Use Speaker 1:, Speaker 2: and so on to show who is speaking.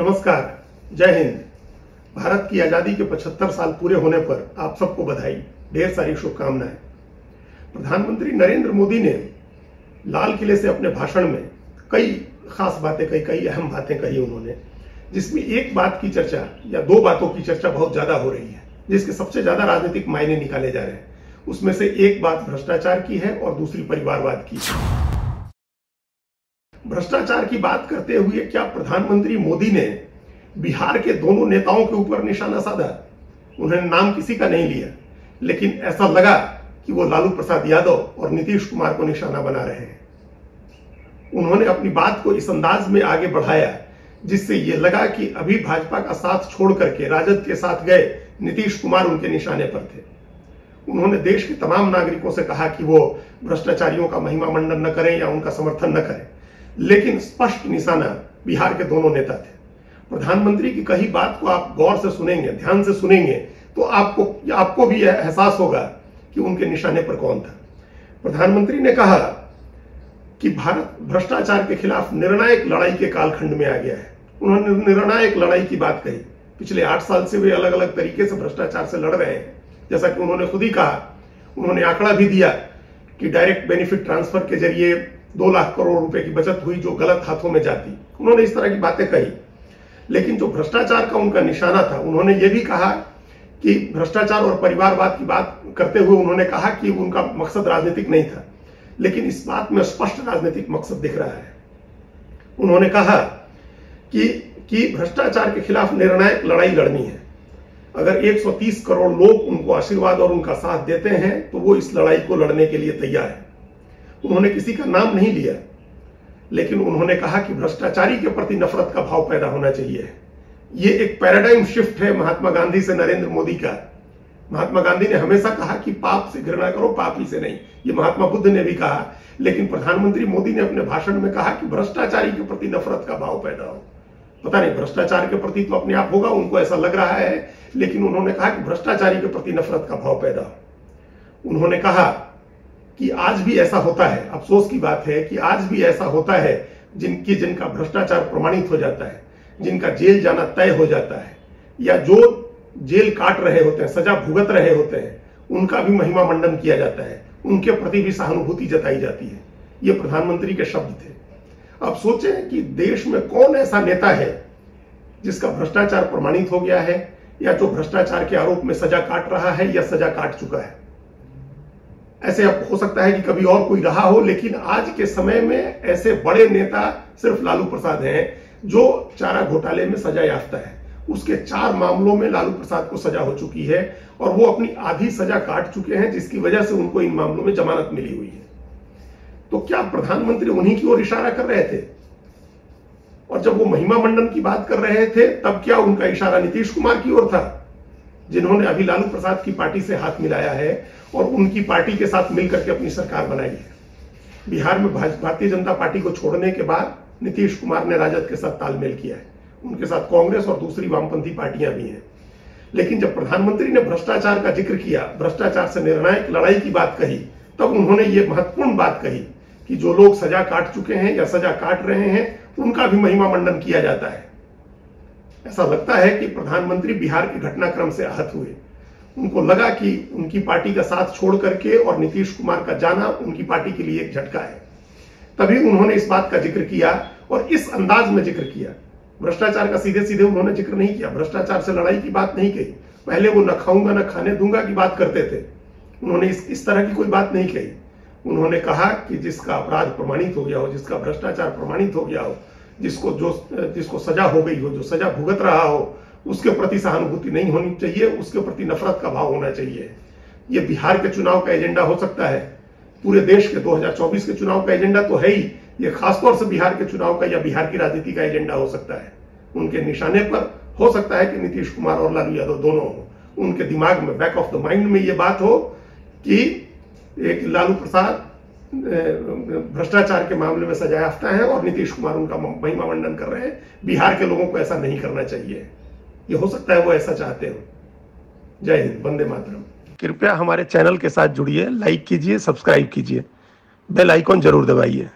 Speaker 1: नमस्कार, जय हिंद। भारत की आजादी के 75 साल पूरे होने पर आप सबको बधाई, ढेर सारी शुभकामनाएं। प्रधानमंत्री नरेंद्र मोदी ने लाल किले से अपने भाषण में कई खास बातें कही, कई अहम बातें कही उन्होंने, जिसमें एक बात की चर्चा या दो बातों की चर्चा बहुत ज्यादा हो रही है, जिसके सबसे ज्यादा राजनीतिक मायने निकाले जा रहे हैं। उसमें से एक बात भ्रष्टाचार की है और दूसरी परिवारवाद की है। भ्रष्टाचार की बात करते हुए क्या प्रधानमंत्री मोदी ने बिहार के दोनों नेताओं के ऊपर निशाना साधा? उन्होंने नाम किसी का नहीं लिया, लेकिन ऐसा लगा कि वो लालू प्रसाद यादव और नीतीश कुमार को निशाना बना रहे हैं। उन्होंने अपनी बात को इस अंदाज में आगे बढ़ाया जिससे ये लगा कि अभी भाजपा का साथ छोड़ करके राजद के साथ गए नीतीश कुमार उनके निशाने पर थे। उन्होंने देश के तमाम नागरिकों से कहा कि वो भ्रष्टाचारियों का महिमा मंडन न करें या उनका समर्थन न करें, लेकिन स्पष्ट निशाना बिहार के दोनों नेता थे। प्रधानमंत्री की कही बात को आप गौर से सुनेंगे, ध्यान से सुनेंगे, तो आपको भी यह एहसास होगा कि उनके निशाने पर कौन था। प्रधानमंत्री ने कहा कि भारत भ्रष्टाचार के खिलाफ निर्णायक लड़ाई के कालखंड में आ गया है। उन्होंने निर्णायक लड़ाई की बात कही। पिछले 8 साल से वे अलग अलग तरीके से भ्रष्टाचार से लड़ रहे हैं। जैसा कि उन्होंने खुद ही कहा, उन्होंने आंकड़ा भी दिया कि डायरेक्ट बेनिफिट ट्रांसफर के जरिए 2 लाख करोड़ रुपए की बचत हुई जो गलत हाथों में जाती। उन्होंने इस तरह की बातें कही, लेकिन जो भ्रष्टाचार का उनका निशाना था, उन्होंने ये भी कहा कि भ्रष्टाचार और परिवारवाद की बात करते हुए उन्होंने कहा कि उनका मकसद राजनीतिक नहीं था, लेकिन इस बात में स्पष्ट राजनीतिक मकसद दिख रहा है। उन्होंने कहा कि भ्रष्टाचार के खिलाफ निर्णायक लड़ाई लड़नी है। अगर 130 करोड़ लोग उनको आशीर्वाद और उनका साथ देते हैं तो वो इस लड़ाई को लड़ने के लिए तैयार है। उन्होंने किसी का नाम नहीं लिया, लेकिन उन्होंने कहा कि भ्रष्टाचारी के प्रति नफरत का भाव पैदा होना चाहिए। ये एक पैराडाइम शिफ्ट है महात्मा गांधी से नरेंद्र मोदी का। महात्मा गांधी ने हमेशा कहा कि पाप से घृणा करो, पापी से नहीं। ये महात्मा बुद्ध ने भी कहा, लेकिन प्रधानमंत्री मोदी ने अपने भाषण में कहा कि भ्रष्टाचारी के प्रति नफरत का भाव पैदा हो। पता नहीं, भ्रष्टाचार के प्रति तो अपने आप होगा, उनको ऐसा लग रहा है, लेकिन उन्होंने कहा कि भ्रष्टाचारी के प्रति नफरत का भाव पैदा हो। उन्होंने कहा कि आज भी ऐसा होता है, अफसोस की बात है कि आज भी ऐसा होता है जिनका भ्रष्टाचार प्रमाणित हो जाता है, जिनका जेल जाना तय हो जाता है, या जो जेल काट रहे होते हैं, सजा भुगत रहे होते हैं, उनका भी महिमा मंडन किया जाता है, उनके प्रति भी सहानुभूति जताई जाती है। ये प्रधानमंत्री के शब्द थे। अब सोचें कि देश में कौन ऐसा नेता है जिसका भ्रष्टाचार प्रमाणित हो गया है, या जो भ्रष्टाचार के आरोप में सजा काट रहा है या सजा काट चुका है। ऐसे अब हो सकता है कि कभी और कोई रहा हो, लेकिन आज के समय में ऐसे बड़े नेता सिर्फ लालू प्रसाद हैं जो चारा घोटाले में सजा याफ्ता है। उसके 4 मामलों में लालू प्रसाद को सजा हो चुकी है और वो अपनी आधी सजा काट चुके हैं, जिसकी वजह से उनको इन मामलों में जमानत मिली हुई है। तो क्या प्रधानमंत्री उन्हीं की ओर इशारा कर रहे थे? और जब वो महिमा मंडन की बात कर रहे थे, तब क्या उनका इशारा नीतीश कुमार की ओर था, जिन्होंने अभी लालू प्रसाद की पार्टी से हाथ मिलाया है और उनकी पार्टी के साथ मिलकर के अपनी सरकार बनाई है? बिहार में भारतीय जनता पार्टी को छोड़ने के बाद नीतीश कुमार ने राजद के साथ तालमेल किया है। उनके साथ कांग्रेस और दूसरी वामपंथी पार्टियां भी हैं। लेकिन जब प्रधानमंत्री ने भ्रष्टाचार का जिक्र किया, भ्रष्टाचार से निर्णायक लड़ाई की बात कही, तब उन्होंने ये महत्वपूर्ण बात कही कि जो लोग सजा काट चुके हैं या सजा काट रहे हैं, उनका भी महिमा मंडन किया जाता है। ऐसा लगता है कि प्रधानमंत्री बिहार के घटनाक्रम से आहत हुए। उनको लगा कि उनकी पार्टी का साथ छोड़ करके और नीतीश कुमार का जाना उनकी पार्टी के लिए एक झटका है। तभी उन्होंने इस बात का जिक्र किया और इस अंदाज में जिक्र किया। भ्रष्टाचार का सीधे सीधे उन्होंने जिक्र नहीं किया, भ्रष्टाचार से लड़ाई की बात नहीं कही। पहले वो न खाऊंगा न खाने दूंगा की बात करते थे। उन्होंने इस तरह की कोई बात नहीं कही। उन्होंने कहा कि जिसका अपराध प्रमाणित हो गया हो, जिसका भ्रष्टाचार प्रमाणित हो गया हो, जिसको सजा हो गई हो, जो सजा भुगत रहा हो, उसके प्रति सहानुभूति नहीं होनी चाहिए, उसके प्रति नफरत का भाव होना चाहिए। ये बिहार के चुनाव का एजेंडा हो सकता है, पूरे देश के 2024 के चुनाव का एजेंडा तो है ही, ये खासतौर से बिहार के चुनाव का या बिहार की राजनीति का एजेंडा हो सकता है। उनके निशाने पर हो सकता है कि नीतीश कुमार और लालू यादव दोनों हो। उनके दिमाग में, बैक ऑफ द माइंड में ये बात हो कि एक लालू प्रसाद भ्रष्टाचार के मामले में सजा याफ्ता है और नीतीश कुमार उनका महिमा मंडन कर रहे हैं। बिहार के लोगों को ऐसा नहीं करना चाहिए। ये हो सकता है वो ऐसा चाहते हो। जय हिंद, वंदे मातरम। कृपया हमारे चैनल के साथ जुड़िए, लाइक कीजिए, सब्सक्राइब कीजिए, बेल आइकॉन जरूर दबाइए।